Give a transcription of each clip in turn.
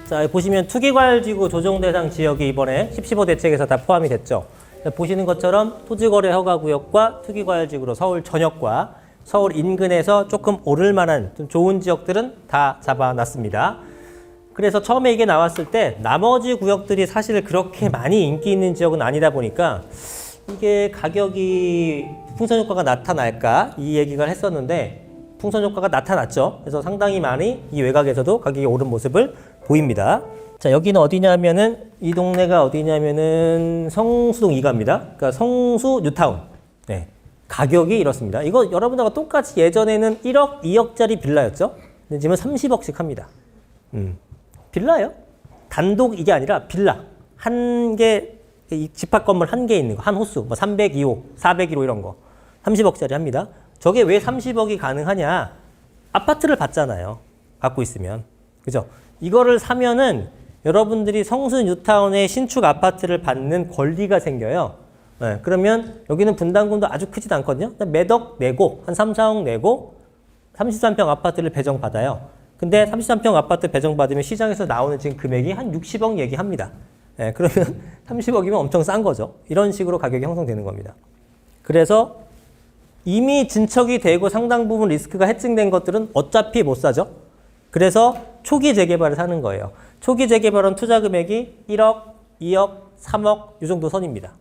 자, 보시면 투기과열지구 조정대상 지역이 이번에 10.15 대책에서 다 포함이 됐죠. 보시는 것처럼 토지거래 허가구역과 투기과열지구로 서울 전역과 서울 인근에서 조금 오를 만한 좀 좋은 지역들은 다 잡아놨습니다. 그래서 처음에 이게 나왔을 때 나머지 구역들이 사실 그렇게 많이 인기 있는 지역은 아니다 보니까 이게 가격이 풍선 효과가 나타날까 이 얘기가 했었는데 풍선 효과가 나타났죠. 그래서 상당히 많이 이 외곽에서도 가격이 오른 모습을 보입니다. 자, 여기는 어디냐면은 이 동네가 어디냐면은 성수동 2가입니다. 그러니까 성수 뉴타운. 네. 가격이 이렇습니다. 이거 여러분들과 똑같이 예전에는 1억, 2억짜리 빌라였죠. 근데 지금 30억씩 합니다. 빌라예요. 단독 이게 아니라 빌라. 한 개, 집합 건물 한 개 있는 거. 한 호수. 뭐 302호, 401호 이런 거. 30억짜리 합니다. 저게 왜 30억이 가능하냐? 아파트를 받잖아요. 갖고 있으면. 그죠? 이거를 사면은 여러분들이 성수 뉴타운의 신축 아파트를 받는 권리가 생겨요. 네, 그러면 여기는 분담금도 아주 크지도 않거든요. 몇 억 내고 한 3, 4억 내고 33평 아파트를 배정받아요. 근데 33평 아파트 배정받으면 시장에서 나오는 지금 금액이 한 60억 얘기합니다. 네, 그러면 30억이면 엄청 싼 거죠. 이런 식으로 가격이 형성되는 겁니다. 그래서 이미 진척이 되고 상당 부분 리스크가 해증된 것들은 어차피 못 사죠. 그래서 초기 재개발을 사는 거예요. 초기 재개발은 투자 금액이 1억, 2억, 3억 이 정도 선입니다.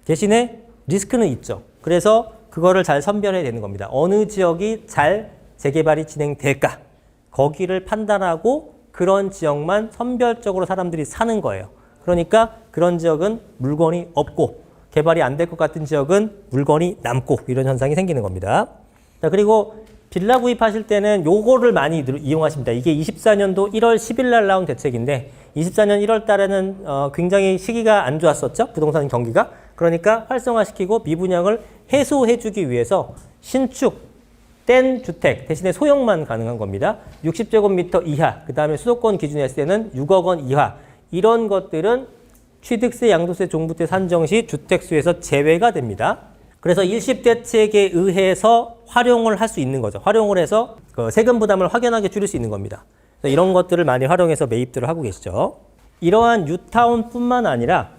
대신에 리스크는 있죠. 그래서 그거를 잘 선별해야 되는 겁니다. 어느 지역이 잘 재개발이 진행될까? 거기를 판단하고 그런 지역만 선별적으로 사람들이 사는 거예요. 그러니까 그런 지역은 물건이 없고 개발이 안 될 것 같은 지역은 물건이 남고 이런 현상이 생기는 겁니다. 자, 그리고 빌라 구입하실 때는 요거를 많이 이용하십니다. 이게 24년도 1월 10일 날 나온 대책인데 24년 1월 달에는 굉장히 시기가 안 좋았었죠. 부동산 경기가. 그러니까 활성화시키고 미분양을 해소해주기 위해서 신축, 뗀 주택 대신에 소형만 가능한 겁니다. 60제곱미터 이하, 그 다음에 수도권 기준에 했을 때는 6억 원 이하 이런 것들은 취득세, 양도세, 종부세 산정 시 주택수에서 제외가 됩니다. 그래서 일시대책에 의해서 활용을 할 수 있는 거죠. 활용을 해서 그 세금 부담을 확연하게 줄일 수 있는 겁니다. 그래서 이런 것들을 많이 활용해서 매입들을 하고 계시죠. 이러한 뉴타운뿐만 아니라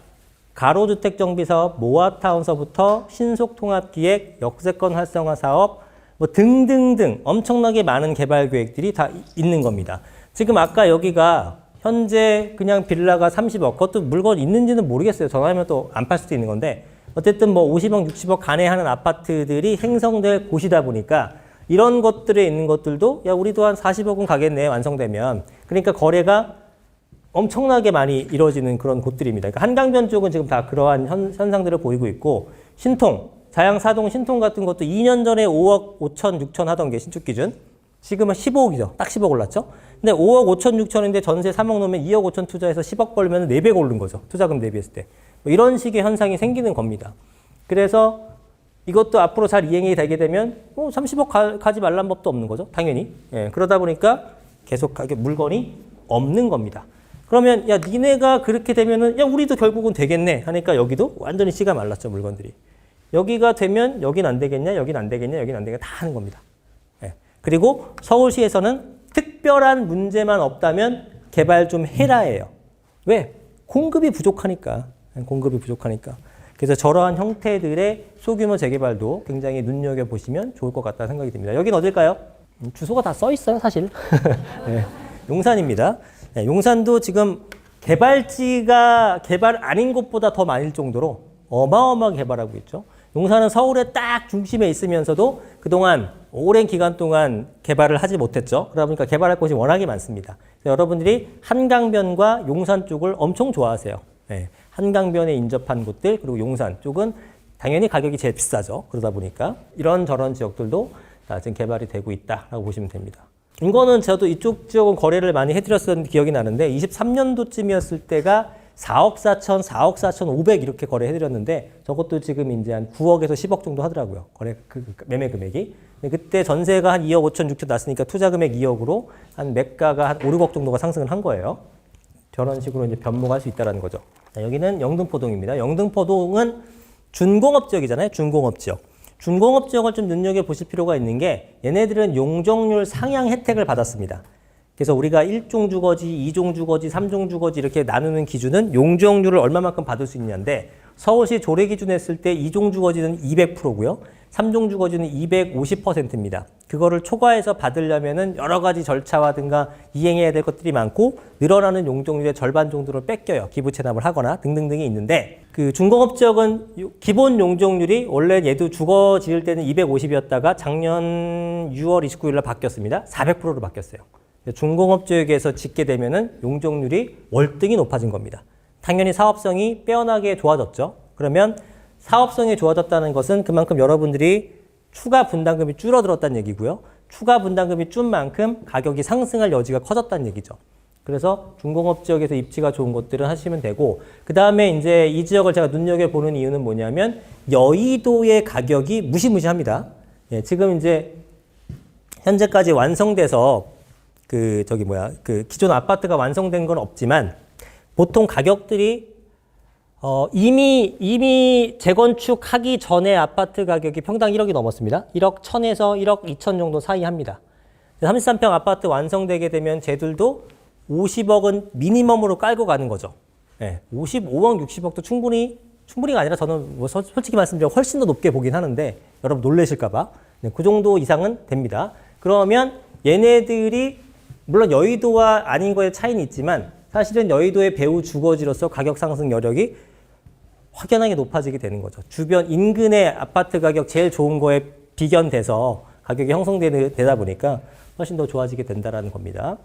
가로주택정비사업, 모아타운서부터 신속통합기획, 역세권 활성화 사업 뭐 등등등 엄청나게 많은 개발 계획들이 다 있는 겁니다. 지금 아까 여기가 현재 그냥 빌라가 30억, 그것도 물건 있는지는 모르겠어요. 전화하면 또 안 팔 수도 있는 건데 어쨌든 뭐 50억, 60억 간에 하는 아파트들이 형성될 곳이다 보니까 이런 것들에 있는 것들도 야 우리도 한 40억은 가겠네 완성되면. 그러니까 거래가 엄청나게 많이 이루어지는 그런 곳들입니다. 그러니까 한강변 쪽은 지금 다 그러한 현상들을 보이고 있고 신통, 자양사동 신통 같은 것도 2년 전에 5억 5천, 6천 하던 게 신축 기준. 지금은 15억이죠. 딱 10억 올랐죠. 근데 5억 5천, 6천인데 전세 3억 넣으면 2억 5천 투자해서 10억 벌면 4배 오른 거죠. 투자금 대비했을 때. 뭐 이런 식의 현상이 생기는 겁니다. 그래서 이것도 앞으로 잘 이행이 되게 되면 30억 가지 말란 법도 없는 거죠. 당연히. 예, 그러다 보니까 계속 가격 물건이 없는 겁니다. 그러면 야 니네가 그렇게 되면은 야 우리도 결국은 되겠네 하니까 여기도 완전히 씨가 말랐죠. 물건들이. 여기가 되면 여긴 안 되겠냐, 여긴 안 되겠냐, 여긴 안 되겠냐 다 하는 겁니다. 예. 그리고 서울시에서는 특별한 문제만 없다면 개발 좀 해라예요. 왜? 공급이 부족하니까. 공급이 부족하니까. 그래서 저러한 형태들의 소규모 재개발도 굉장히 눈여겨보시면 좋을 것 같다는 생각이 듭니다. 여긴 어딜까요? 주소가 다 써 있어요, 사실. 네. 용산입니다. 네, 용산도 지금 개발지가 개발 아닌 곳보다 더 많을 정도로 어마어마하게 개발하고 있죠. 용산은 서울의 딱 중심에 있으면서도 그동안 오랜 기간 동안 개발을 하지 못했죠. 그러다 보니까 개발할 곳이 워낙에 많습니다. 여러분들이 한강변과 용산 쪽을 엄청 좋아하세요. 네. 한강변에 인접한 곳들 그리고 용산 쪽은 당연히 가격이 제일 비싸죠. 그러다 보니까 이런저런 지역들도 지금 개발이 되고 있다라고 보시면 됩니다. 이거는 저도 이쪽 지역은 거래를 많이 해드렸었던 기억이 나는데 23년도쯤이었을 때가 4억 4천, 4억 4천 5백 이렇게 거래해드렸는데 저것도 지금 이제 한 9억에서 10억 정도 하더라고요. 거래 매매 금액이. 그때 전세가 한 2억 5천 6천 났으니까 투자 금액 2억으로 한 매가가 한 5, 6억 정도가 상승을 한 거예요. 저런 식으로 이제 변모할 수 있다는 거죠. 자, 여기는 영등포동입니다. 영등포동은 준공업 지역이잖아요. 준공업 지역. 준공업 지역을 좀 눈여겨보실 필요가 있는 게 얘네들은 용적률 상향 혜택을 받았습니다. 그래서 우리가 1종 주거지, 2종 주거지, 3종 주거지 이렇게 나누는 기준은 용적률을 얼마만큼 받을 수 있냐인데 서울시 조례 기준 했을 때 2종 주거지는 200%고요. 3종 주거지는 250%입니다. 그거를 초과해서 받으려면은 여러 가지 절차와든가 이행해야 될 것들이 많고 늘어나는 용적률의 절반 정도를 뺏겨요. 기부 체납을 하거나 등등등이 있는데 그 중공업 지역은 기본 용적률이 원래 얘도 주거 지을 때는 250이었다가 작년 6월 29일 날 바뀌었습니다. 400%로 바뀌었어요. 중공업 지역에서 짓게 되면은 용적률이 월등히 높아진 겁니다. 당연히 사업성이 빼어나게 좋아졌죠. 그러면 사업성이 좋아졌다는 것은 그만큼 여러분들이 추가 분담금이 줄어들었다는 얘기고요. 추가 분담금이 준 만큼 가격이 상승할 여지가 커졌다는 얘기죠. 그래서 중공업 지역에서 입지가 좋은 곳들은 하시면 되고 그 다음에 이제 이 지역을 제가 눈여겨보는 이유는 뭐냐면 여의도의 가격이 무시무시합니다. 예, 지금 이제 현재까지 완성돼서 그 기존 아파트가 완성된 건 없지만 보통 가격들이 이미 재건축하기 전에 아파트 가격이 평당 1억이 넘었습니다. 1억 1천에서 1억 2천 정도 사이 합니다. 33평 아파트 완성되게 되면 쟤들도 50억은 미니멈으로 깔고 가는 거죠. 네, 55억, 60억도 충분히가 아니라 저는 뭐 솔직히 말씀드리면 훨씬 더 높게 보긴 하는데 여러분 놀라실까봐 네, 그 정도 이상은 됩니다. 그러면 얘네들이 물론 여의도와 아닌 거에 차이는 있지만 사실은 여의도의 배후 주거지로서 가격 상승 여력이 확연하게 높아지게 되는 거죠. 주변 인근의 아파트 가격 제일 좋은 거에 비견돼서 가격이 형성되다 보니까 훨씬 더 좋아지게 된다는 겁니다.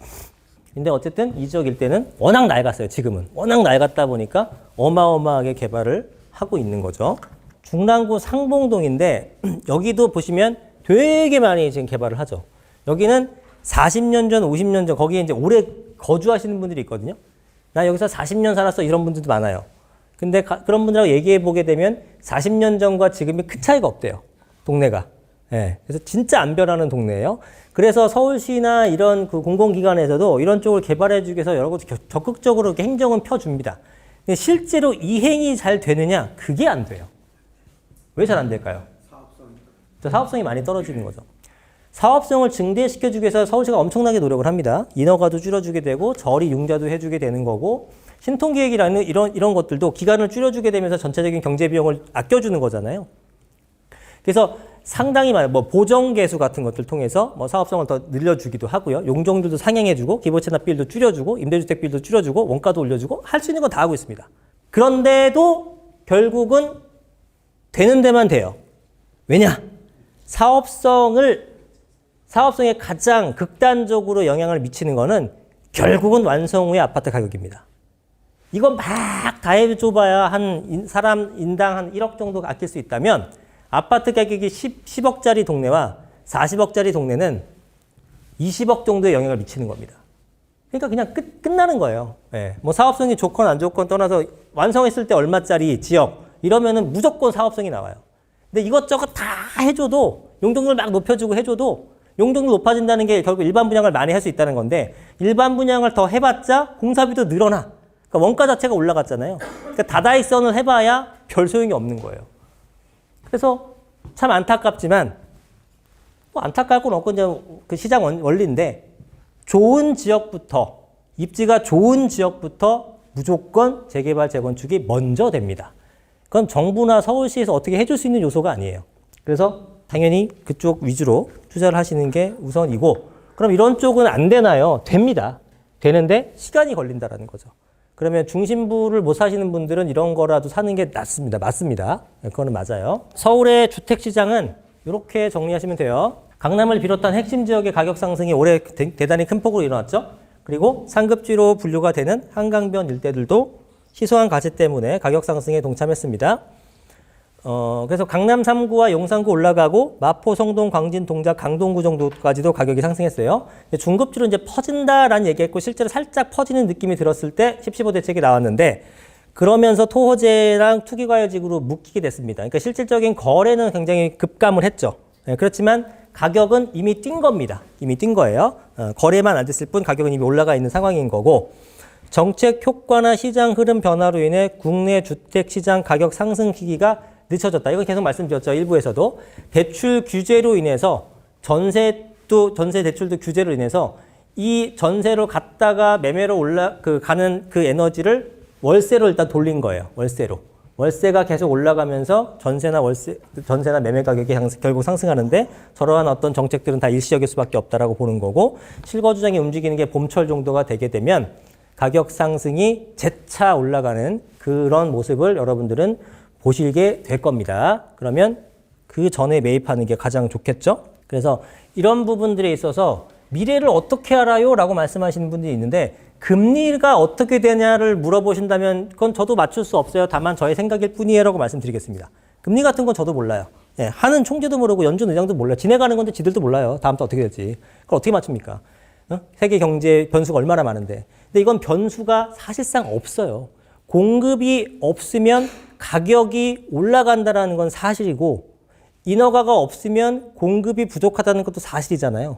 근데 어쨌든 이 지역 일대는 워낙 낡았어요. 지금은. 워낙 낡았다 보니까 어마어마하게 개발을 하고 있는 거죠. 중랑구 상봉동인데 여기도 보시면 되게 많이 지금 개발을 하죠. 여기는 40년 전, 50년 전 거기에 이제 오래 거주하시는 분들이 있거든요. 나 여기서 40년 살았어 이런 분들도 많아요. 근데 그런 분들하고 얘기해 보게 되면 40년 전과 지금이 큰 차이가 없대요. 동네가. 예. 그래서 진짜 안 변하는 동네예요. 그래서 서울시나 이런 그 공공기관에서도 이런 쪽을 개발해 주기 위해서 여러 가지 적극적으로 이렇게 행정은 펴줍니다. 근데 실제로 이행이 잘 되느냐? 그게 안 돼요. 왜 잘 안 될까요? 사업성이 많이 떨어지는 거죠. 사업성을 증대시켜주기 위해서 서울시가 엄청나게 노력을 합니다. 인허가도 줄여주게 되고 저리 융자도 해주게 되는 거고 신통기획이라는 이런 것들도 기간을 줄여주게 되면서 전체적인 경제 비용을 아껴주는 거잖아요. 그래서 상당히 많은 보정개수 같은 것들 통해서 사업성을 더 늘려주기도 하고요. 용적률도 상향해주고 기본체납 비율도 줄여주고 임대주택 비율도 줄여주고 원가도 올려주고 할 수 있는 건 다 하고 있습니다. 그런데도 결국은 되는 데만 돼요. 왜냐? 사업성에 가장 극단적으로 영향을 미치는 거는 결국은 완성 후의 아파트 가격입니다. 이거 막 다 해줘봐야 한 사람 인당 한 1억 정도 아낄 수 있다면 아파트 가격이 10억짜리 동네와 40억짜리 동네는 20억 정도의 영향을 미치는 겁니다. 그러니까 그냥 끝나는 거예요. 네. 뭐 사업성이 좋건 안 좋건 떠나서 완성했을 때 얼마짜리 지역 이러면은 무조건 사업성이 나와요. 근데 이것저것 다 해줘도 용적률 막 높여주고 해줘도 용적률 높아진다는 게 결국 일반 분양을 많이 할 수 있다는 건데 일반 분양을 더 해봤자 공사비도 늘어나. 그러니까 원가 자체가 올라갔잖아요. 그러니까 다다익선을 해봐야 별 소용이 없는 거예요. 그래서 참 안타깝지만 안타까울 건 없고 이제 그 시장 원리인데 좋은 지역부터 입지가 좋은 지역부터 무조건 재개발 재건축이 먼저 됩니다. 그건 정부나 서울시에서 어떻게 해줄 수 있는 요소가 아니에요. 그래서 당연히 그쪽 위주로 투자를 하시는 게 우선이고 그럼 이런 쪽은 안 되나요? 됩니다. 되는데 시간이 걸린다라는 거죠. 그러면 중심부를 못 사시는 분들은 이런 거라도 사는 게 낫습니다. 맞습니다. 그거는 맞아요. 서울의 주택시장은 이렇게 정리하시면 돼요. 강남을 비롯한 핵심 지역의 가격 상승이 올해 대단히 큰 폭으로 일어났죠. 그리고 상급지로 분류가 되는 한강변 일대들도 희소한 가치 때문에 가격 상승에 동참했습니다. 그래서 강남 3구와 용산구 올라가고 마포, 성동, 광진, 동작, 강동구 정도까지도 가격이 상승했어요. 중급지로 이제 퍼진다라는 얘기했고 실제로 살짝 퍼지는 느낌이 들었을 때 10-15 대책이 나왔는데 그러면서 토호재랑 투기과열지구로 묶이게 됐습니다. 그러니까 실질적인 거래는 굉장히 급감을 했죠. 그렇지만 가격은 이미 뛴 겁니다. 이미 뛴 거예요. 거래만 안 됐을 뿐 가격은 이미 올라가 있는 상황인 거고 정책 효과나 시장 흐름 변화로 인해 국내 주택시장 가격 상승 시기가 늦춰졌다. 이건 계속 말씀드렸죠. 일부에서도. 대출 규제로 인해서 전세 대출도 규제로 인해서 이 전세로 갔다가 매매로 가는 그 에너지를 월세로 일단 돌린 거예요. 월세로. 월세가 계속 올라가면서 전세나 매매 가격이 결국 상승하는데 저러한 어떤 정책들은 다 일시적일 수밖에 없다라고 보는 거고 실거주장이 움직이는 게 봄철 정도가 되게 되면 가격 상승이 재차 올라가는 그런 모습을 여러분들은 보시게 될 겁니다. 그러면 그 전에 매입하는 게 가장 좋겠죠? 그래서 이런 부분들에 있어서 미래를 어떻게 알아요? 라고 말씀하시는 분들이 있는데 금리가 어떻게 되냐를 물어보신다면 그건 저도 맞출 수 없어요. 다만 저의 생각일 뿐이에요. 라고 말씀드리겠습니다. 금리 같은 건 저도 몰라요. 예, 하는 총재도 모르고 연준 의장도 몰라요. 지내가는 건데 지들도 몰라요. 다음 달 어떻게 될지. 그걸 어떻게 맞춥니까? 세계 경제 변수가 얼마나 많은데. 근데 이건 변수가 사실상 없어요. 공급이 없으면 가격이 올라간다는 건 사실이고 인허가가 없으면 공급이 부족하다는 것도 사실이잖아요.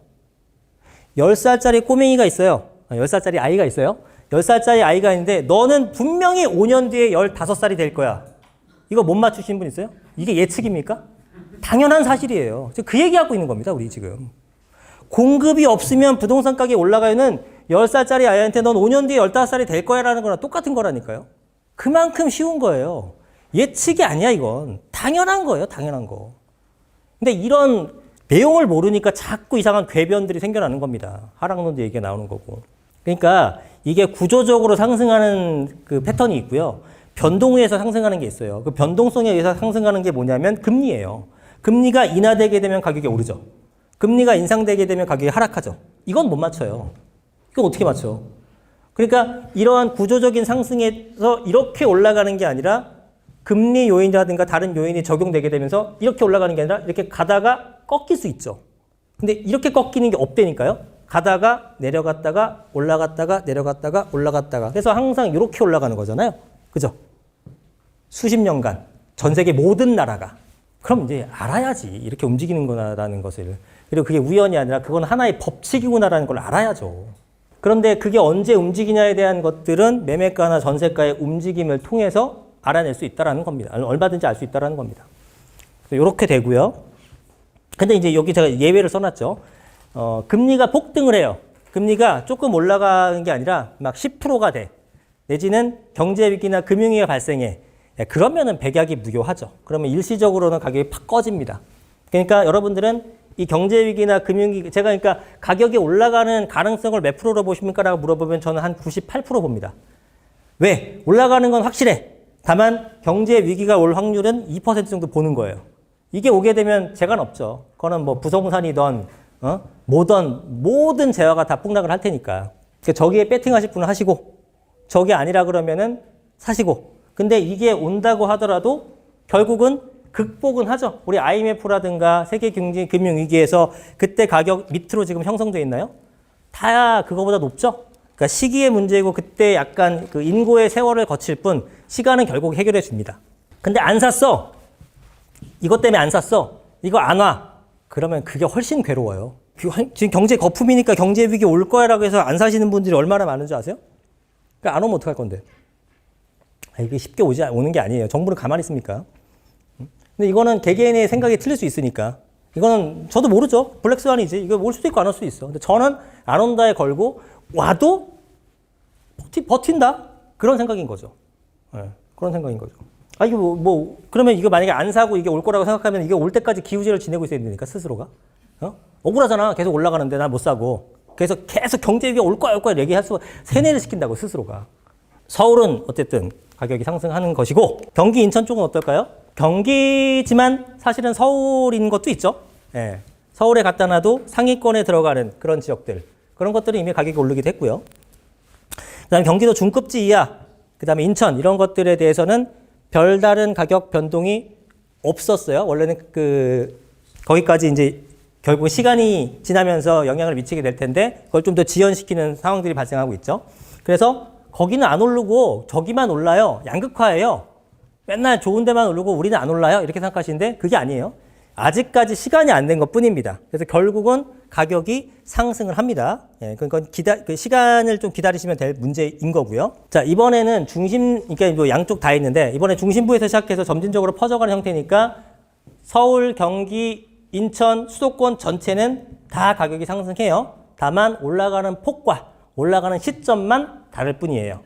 10살짜리 꼬맹이가 있어요. 10살짜리 아이가 있어요. 10살짜리 아이가 있는데 너는 분명히 5년 뒤에 15살이 될 거야. 이거 못 맞추신 분 있어요? 이게 예측입니까? 당연한 사실이에요. 그 얘기하고 있는 겁니다. 우리 지금. 공급이 없으면 부동산 가격이 올라가요는 10살짜리 아이한테 넌 5년 뒤에 15살이 될 거야 라는 거랑 똑같은 거라니까요. 그만큼 쉬운 거예요. 예측이 아니야 이건. 당연한 거예요. 당연한 거. 근데 이런 내용을 모르니까 자꾸 이상한 궤변들이 생겨나는 겁니다. 하락론도 얘기가 나오는 거고. 그러니까 이게 구조적으로 상승하는 그 패턴이 있고요. 변동에 의해서 상승하는 게 있어요. 그 변동성에 의해서 상승하는 게 뭐냐면 금리예요. 금리가 인하되게 되면 가격이 오르죠. 금리가 인상되게 되면 가격이 하락하죠. 이건 못 맞춰요. 이건 어떻게 맞춰? 그러니까 이러한 구조적인 상승에서 이렇게 올라가는 게 아니라 금리 요인이라든가 다른 요인이 적용되게 되면서 이렇게 올라가는 게 아니라 이렇게 가다가 꺾일 수 있죠. 근데 이렇게 꺾이는 게 없다니까요. 가다가 내려갔다가 올라갔다가 내려갔다가 올라갔다가 그래서 항상 이렇게 올라가는 거잖아요. 그죠? 수십 년간 전 세계 모든 나라가 그럼 이제 알아야지 이렇게 움직이는 거라는 것을. 그리고 그게 우연이 아니라 그건 하나의 법칙이구나라는 걸 알아야죠. 그런데 그게 언제 움직이냐에 대한 것들은 매매가나 전세가의 움직임을 통해서 알아낼 수 있다는 겁니다. 얼마든지 알 수 있다는 겁니다. 이렇게 되고요. 근데 이제 여기 제가 예외를 써놨죠. 금리가 폭등을 해요. 금리가 조금 올라가는 게 아니라 막 10%가 돼. 내지는 경제위기나 금융위기가 발생해. 그러면은 백약이 무효하죠. 그러면 일시적으로는 가격이 팍 꺼집니다. 그러니까 여러분들은 이 경제위기나 금융위기, 제가 그러니까 가격이 올라가는 가능성을 몇 프로로 보십니까? 라고 물어보면 저는 한 98% 봅니다. 왜? 올라가는 건 확실해. 다만 경제위기가 올 확률은 2% 정도 보는 거예요. 이게 오게 되면 재간 없죠. 그거는 뭐 부동산이든 모든 재화가 다 폭락을 할 테니까. 그러니까 저기에 배팅하실 분은 하시고 저게 아니라 그러면은 사시고. 근데 이게 온다고 하더라도 결국은 극복은 하죠. 우리 IMF라든가 세계 경제 금융 위기에서 그때 가격 밑으로 지금 형성돼 있나요? 다 그거보다 높죠. 그러니까 시기의 문제고 그때 약간 그 인고의 세월을 거칠 뿐 시간은 결국 해결해 줍니다. 근데 안 샀어. 이것 때문에 안 샀어. 이거 안 와. 그러면 그게 훨씬 괴로워요. 지금 경제 거품이니까 경제 위기 올 거야라고 해서 안 사시는 분들이 얼마나 많은 줄 아세요? 그러니까 안 오면 어떡할 건데? 이게 쉽게 오는 게 아니에요. 정부는 가만히 있습니까? 근데 이거는 개개인의 생각이 틀릴 수 있으니까. 이거는 저도 모르죠. 블랙스완이지. 이거 올 수도 있고 안 올 수도 있어. 근데 저는 안 온다에 걸고 와도 버틴다? 그런 생각인 거죠. 네, 그런 생각인 거죠. 이게 그러면 이거 만약에 안 사고 이게 올 거라고 생각하면 이게 올 때까지 기우제를 지내고 있어야 되니까, 스스로가. 억울하잖아. 계속 올라가는데 난 못 사고. 그래서 계속 경제위기가 올 거야 얘기할 수, 세뇌를 시킨다고, 스스로가. 서울은 어쨌든 가격이 상승하는 것이고, 경기, 인천 쪽은 어떨까요? 경기지만 사실은 서울인 것도 있죠. 예. 서울에 갖다 놔도 상위권에 들어가는 그런 지역들. 그런 것들은 이미 가격이 오르기도 했고요. 그 다음에 경기도 중급지 이하, 그 다음에 인천, 이런 것들에 대해서는 별다른 가격 변동이 없었어요. 원래는 거기까지 이제 결국 시간이 지나면서 영향을 미치게 될 텐데, 그걸 좀 더 지연시키는 상황들이 발생하고 있죠. 그래서 거기는 안 오르고 저기만 올라요. 양극화예요. 맨날 좋은 데만 오르고 우리는 안 올라요. 이렇게 생각하시는데 그게 아니에요. 아직까지 시간이 안 된 것 뿐입니다. 그래서 결국은 가격이 상승을 합니다. 예, 그건 시간을 좀 기다리시면 될 문제인 거고요. 자, 이번에는 그러니까 뭐 양쪽 다 있는데, 이번에 중심부에서 시작해서 점진적으로 퍼져가는 형태니까 서울, 경기, 인천, 수도권 전체는 다 가격이 상승해요. 다만 올라가는 폭과 올라가는 시점만 다를 뿐이에요.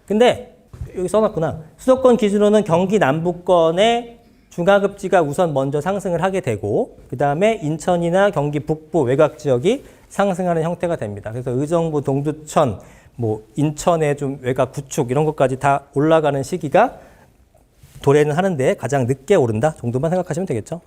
근데 여기 써놨구나. 수도권 기준으로는 경기 남부권의 중하급지가 우선 먼저 상승을 하게 되고 그 다음에 인천이나 경기 북부 외곽 지역이 상승하는 형태가 됩니다. 그래서 의정부, 동두천, 뭐 인천의 좀 외곽 구축 이런 것까지 다 올라가는 시기가 도래는 하는데 가장 늦게 오른다 정도만 생각하시면 되겠죠.